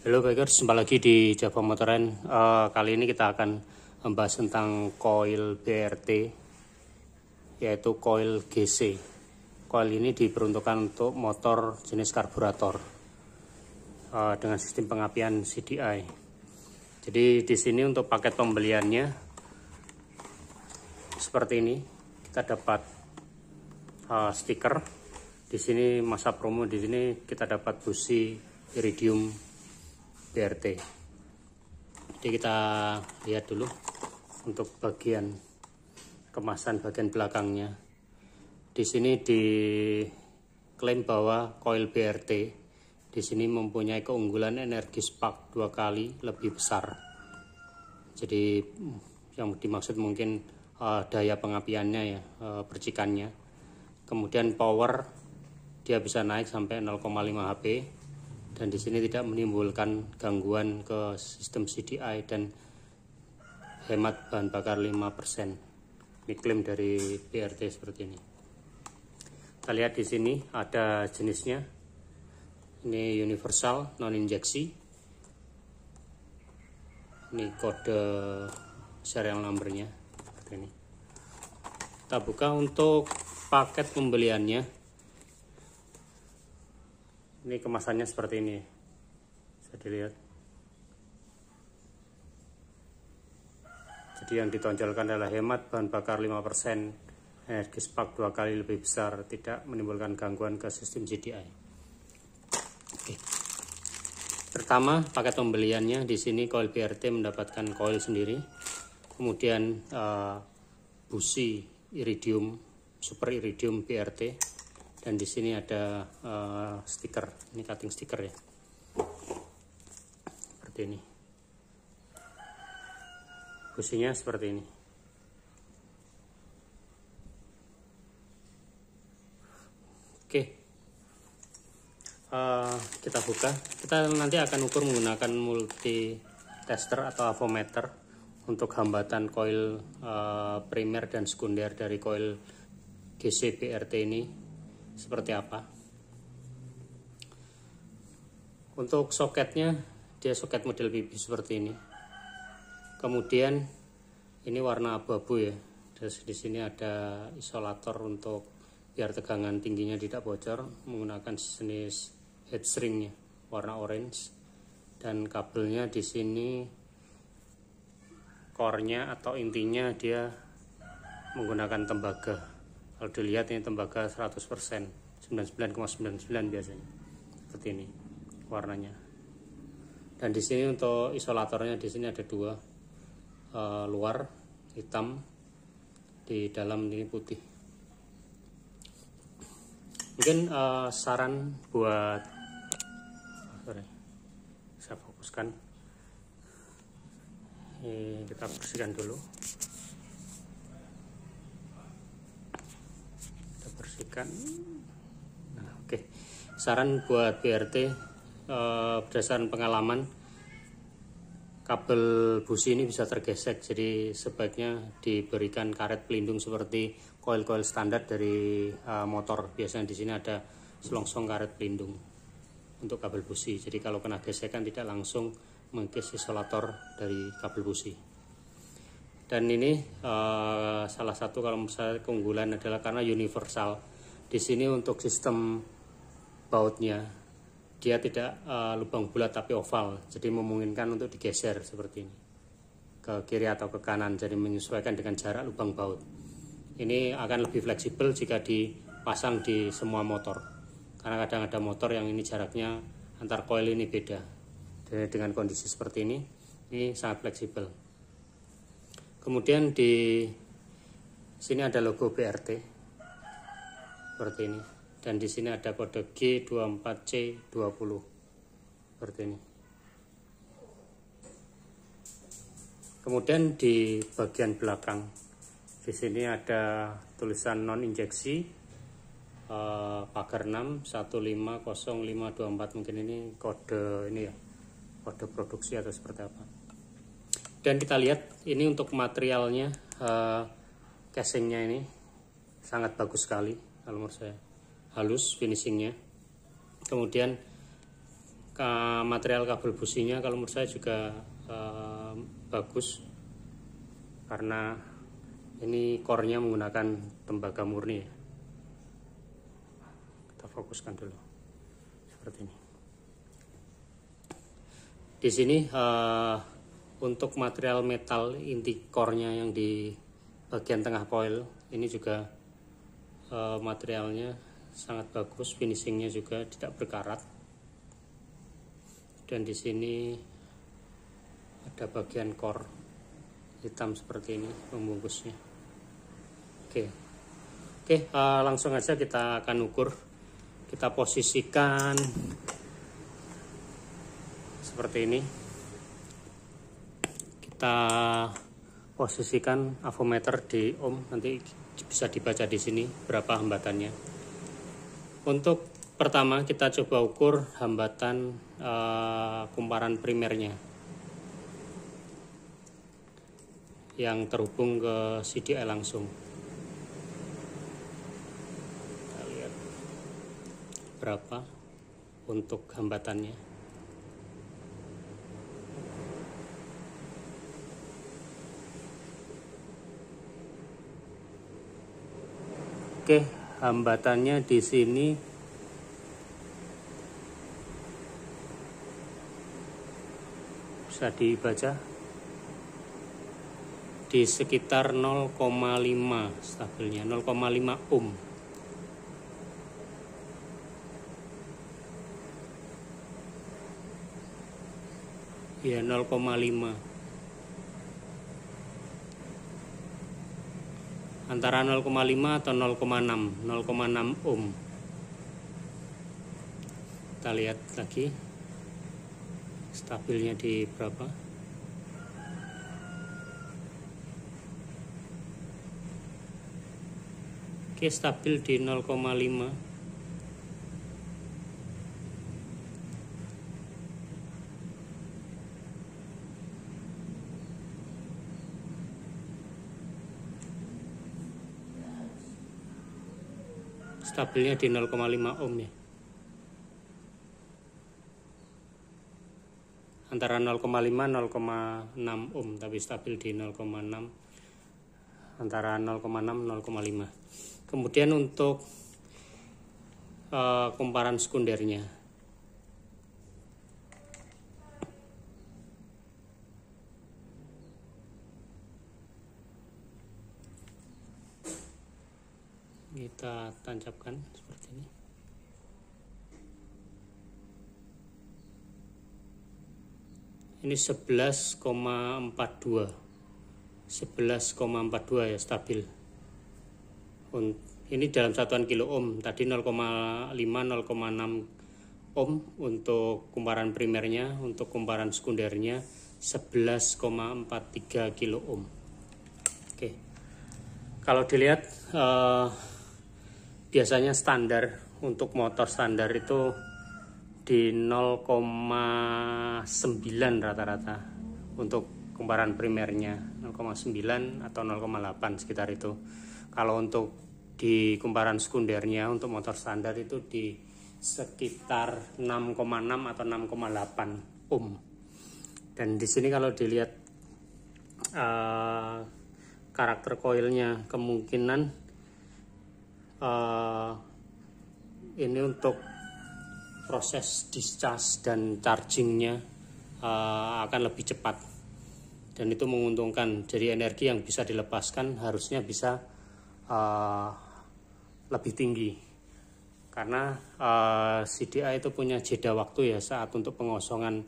Halo bikers, jumpa lagi di Java Motoren. Kali ini kita akan membahas tentang coil BRT, yaitu coil GC. Coil ini diperuntukkan untuk motor jenis karburator dengan sistem pengapian CDI. Jadi di sini untuk paket pembeliannya seperti ini, kita dapat stiker. Di sini masa promo, di sini kita dapat busi iridium BRT. Jadi kita lihat dulu untuk bagian kemasan bagian belakangnya. Di sini diklaim bahwa coil BRT di sini mempunyai keunggulan energi spark 2 kali lebih besar. Jadi yang dimaksud mungkin daya pengapiannya ya, percikannya. Kemudian power dia bisa naik sampai 0,5 HP. Dan di sini tidak menimbulkan gangguan ke sistem CDI dan hemat bahan bakar 5%. Ini klaim dari BRT seperti ini. Kita lihat di sini ada jenisnya. Ini universal non injeksi. Ini kode serial numbernya seperti ini. Kita buka untuk paket pembeliannya. Ini kemasannya seperti ini, bisa dilihat. Jadi yang ditonjolkan adalah hemat bahan bakar 5%, energi spark 2 kali lebih besar, tidak menimbulkan gangguan ke sistem CDI. Oke. Pertama, paket pembeliannya di sini coil BRT mendapatkan coil sendiri, kemudian busi iridium, super iridium BRT. Dan di sini ada stiker, ini cutting stiker ya, seperti ini. Businya seperti ini. Oke, kita buka. Kita nanti akan ukur menggunakan multi tester atau avometer untuk hambatan coil primer dan sekunder dari coil GC BRT ini. Seperti apa. Untuk soketnya, dia soket model PP seperti ini. Kemudian ini warna abu-abu ya. Terus di sini ada isolator untuk biar tegangan tingginya tidak bocor, menggunakan jenis headshrinknya warna orange. Dan kabelnya di sini core-nya atau intinya dia menggunakan tembaga. Kalau dilihat ini tembaga 100%, 99,99 biasanya. Seperti ini warnanya. Dan di sini untuk isolatornya di sini ada dua, luar hitam, di dalam ini putih. Mungkin saran buat, saya fokuskan. Ini kita bersihkan dulu. Nah, oke. Saran buat BRT berdasarkan pengalaman, kabel busi ini bisa tergesek, jadi sebaiknya diberikan karet pelindung seperti coil-coil standar dari motor. Biasanya di sini ada selongsong karet pelindung untuk kabel busi, jadi kalau kena gesekan tidak langsung mengkis isolator dari kabel busi. Dan ini salah satu kalau misalnya keunggulan adalah karena universal. Di sini untuk sistem bautnya dia tidak lubang bulat tapi oval, jadi memungkinkan untuk digeser seperti ini ke kiri atau ke kanan, jadi menyesuaikan dengan jarak lubang baut. Ini akan lebih fleksibel jika dipasang di semua motor, karena kadang ada motor yang ini jaraknya antar coil ini beda. Jadi dengan kondisi seperti ini sangat fleksibel. Kemudian di sini ada logo BRT seperti ini, dan di sini ada kode G24C20 seperti ini. Kemudian di bagian belakang di sini ada tulisan non injeksi, pagar 6 1500524, mungkin ini kode ini ya, kode produksi atau seperti apa. Dan kita lihat ini untuk materialnya, casingnya ini sangat bagus sekali kalau menurut saya, halus finishingnya. Kemudian material kabel businya kalau menurut saya juga bagus, karena ini core-nya menggunakan tembaga murni ya. Kita fokuskan dulu seperti ini. Di sini untuk material metal inti core-nya yang di bagian tengah coil ini juga materialnya sangat bagus, finishingnya juga tidak berkarat. Dan di sini ada bagian core hitam seperti ini pembungkusnya. Oke, langsung aja kita akan ukur. Kita posisikan seperti ini. Kita posisikan avometer di ohm, nanti bisa dibaca di sini berapa hambatannya. Untuk pertama kita coba ukur hambatan kumparan primernya yang terhubung ke CDI langsung. Kita lihat berapa untuk hambatannya. Oke, hambatannya di sini bisa dibaca di sekitar 0,5 stabilnya, 0,5 ohm. Ya, 0,5. Antara 0,5 atau 0,6 ohm. Kita lihat lagi stabilnya di berapa. Oke, stabil di 0,5. Stabilnya di 0,5 ohm ya. Antara 0,5-0,6 ohm, tapi stabil di 0,6, antara 0,6-0,5. Kemudian untuk kumparan sekundernya, kita tancapkan seperti ini. Ini 11,42 ya, stabil. Ini dalam satuan kilo ohm. Tadi 0,5-0,6 ohm untuk kumparan primernya. Untuk kumparan sekundernya 11,43 kilo ohm. Oke, kalau dilihat biasanya standar untuk motor standar itu di 0,9 rata-rata untuk kumparan primernya, 0,9 atau 0,8 sekitar itu. Kalau untuk di kumparan sekundernya untuk motor standar itu di sekitar 6,6 atau 6,8 ohm. Dan di sini kalau dilihat karakter koilnya, kemungkinan ini untuk proses discharge dan chargingnya akan lebih cepat, dan itu menguntungkan. Jadi energi yang bisa dilepaskan harusnya bisa lebih tinggi, karena CDI itu punya jeda waktu ya saat untuk pengosongan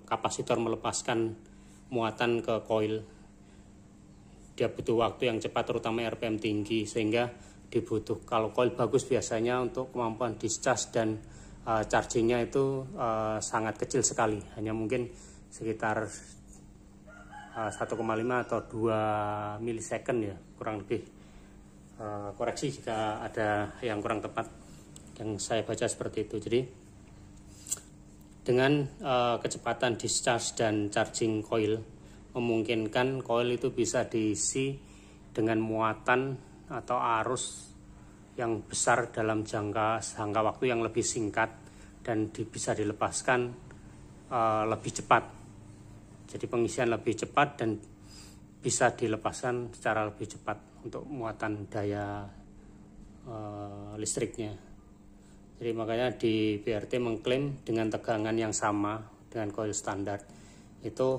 kapasitor melepaskan muatan ke koil. Dia butuh waktu yang cepat, terutama RPM tinggi, sehingga dibutuh. Kalau coil bagus biasanya untuk kemampuan discharge dan chargingnya itu sangat kecil sekali, hanya mungkin sekitar 1,5 atau 2 milisecond ya, kurang lebih. Koreksi jika ada yang kurang tepat yang saya baca seperti itu. Jadi dengan kecepatan discharge dan charging coil memungkinkan coil itu bisa diisi dengan muatan atau arus yang besar dalam jangka waktu yang lebih singkat dan bisa dilepaskan lebih cepat. Jadi pengisian lebih cepat dan bisa dilepaskan secara lebih cepat untuk muatan daya listriknya. Jadi makanya di BRT mengklaim dengan tegangan yang sama dengan coil standar itu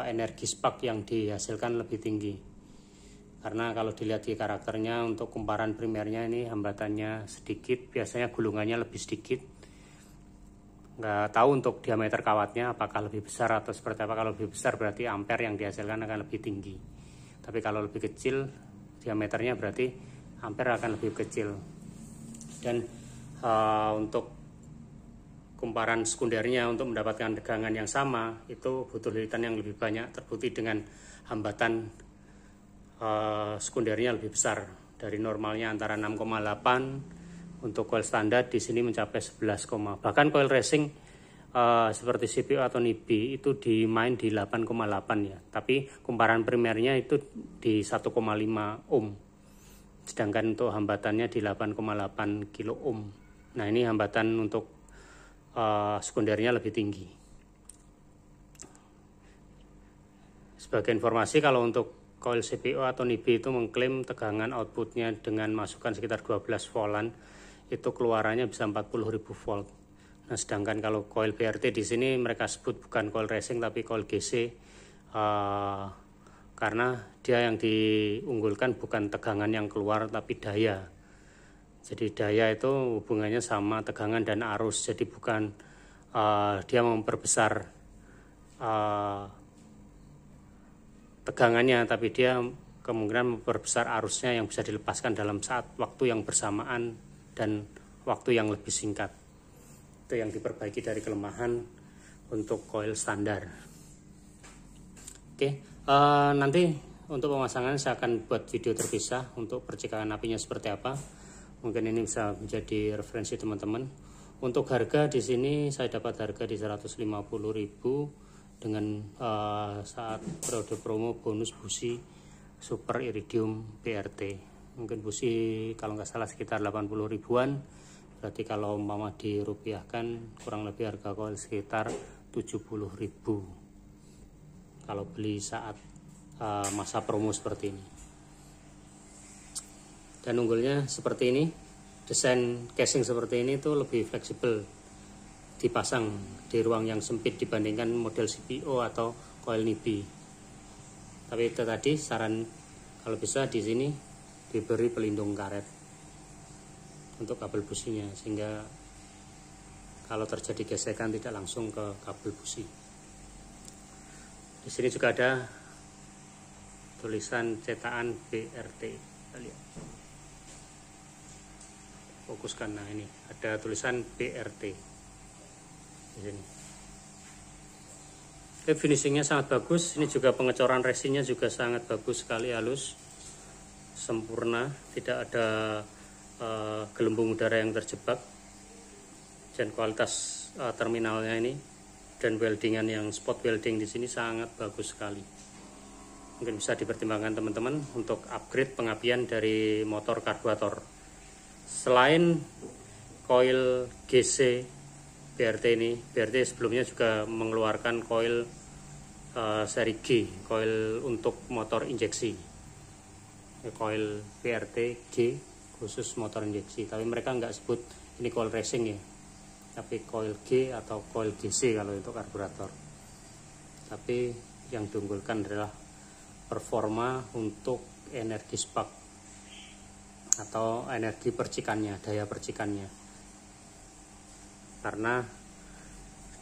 energi spark yang dihasilkan lebih tinggi. Karena kalau dilihat di karakternya untuk kumparan primernya ini hambatannya sedikit, biasanya gulungannya lebih sedikit. Nggak tahu untuk diameter kawatnya apakah lebih besar atau seperti apa. Kalau lebih besar berarti ampere yang dihasilkan akan lebih tinggi. Tapi kalau lebih kecil diameternya berarti ampere akan lebih kecil. Dan untuk kumparan sekundernya untuk mendapatkan tegangan yang sama itu butuh lilitan yang lebih banyak, terbukti dengan hambatan sekundernya lebih besar dari normalnya antara 6,8 untuk coil standar, di sini mencapai 11, bahkan coil racing seperti CPO atau NIBI itu dimain di 8,8 ya, tapi kumparan primernya itu di 1,5 ohm, sedangkan untuk hambatannya di 8,8 kilo ohm. Nah ini hambatan untuk sekundernya lebih tinggi. Sebagai informasi, kalau untuk coil CPO atau NIBI itu mengklaim tegangan outputnya dengan masukan sekitar 12 voltan itu keluarannya bisa 40.000 volt. Nah sedangkan kalau coil BRT di sini mereka sebut bukan coil racing tapi coil GC karena dia yang diunggulkan bukan tegangan yang keluar tapi daya. Jadi daya itu hubungannya sama tegangan dan arus, jadi bukan dia memperbesar tegangannya, tapi dia kemungkinan memperbesar arusnya yang bisa dilepaskan dalam saat waktu yang bersamaan dan waktu yang lebih singkat. Itu yang diperbaiki dari kelemahan untuk coil standar. Oke, nanti untuk pemasangan saya akan buat video terpisah untuk percikan apinya seperti apa. Mungkin ini bisa menjadi referensi teman-teman. Untuk harga di sini saya dapat harga di 150.000 dengan saat periode promo bonus busi super iridium BRT. Mungkin busi kalau nggak salah sekitar 80 ribuan, berarti kalau umpama dirupiahkan kurang lebih harga coil sekitar 70.000 kalau beli saat masa promo seperti ini. Dan unggulnya seperti ini, desain casing seperti ini tuh lebih fleksibel dipasang di ruang yang sempit dibandingkan model CPO atau coil NIBI. Tapi itu tadi saran, kalau bisa di sini diberi pelindung karet untuk kabel businya sehingga kalau terjadi gesekan tidak langsung ke kabel busi. Di sini juga ada tulisan cetakan BRT. Kita lihat. Fokuskan, nah ini ada tulisan BRT di sini. Finishingnya sangat bagus. Ini juga pengecoran resinnya juga sangat bagus sekali, halus, sempurna, tidak ada gelembung udara yang terjebak. Dan kualitas terminalnya ini dan weldingan yang spot welding di sini sangat bagus sekali. Mungkin bisa dipertimbangkan teman-teman untuk upgrade pengapian dari motor karburator. Selain coil GC BRT ini, BRT sebelumnya juga mengeluarkan coil seri G, coil untuk motor injeksi. Coil BRT G khusus motor injeksi, tapi mereka nggak sebut ini coil racing ya, tapi coil G atau coil GC kalau itu karburator. Tapi yang diunggulkan adalah performa untuk energi spark atau energi percikannya, daya percikannya. Karena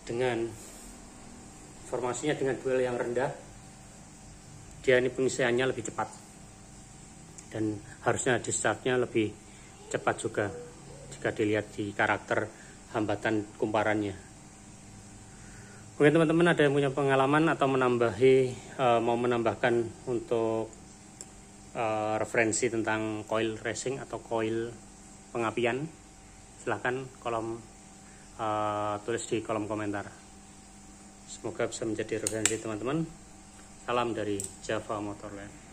dengan formasinya dengan duel yang rendah, dia ini pengisiannya lebih cepat dan harusnya discharge-nya lebih cepat juga jika dilihat di karakter hambatan kumparannya. Mungkin teman-teman ada yang punya pengalaman atau mau menambahkan untuk referensi tentang coil racing atau coil pengapian, silahkan tulis di kolom komentar. Semoga bisa menjadi referensi teman-teman. Salam dari Java Motorland.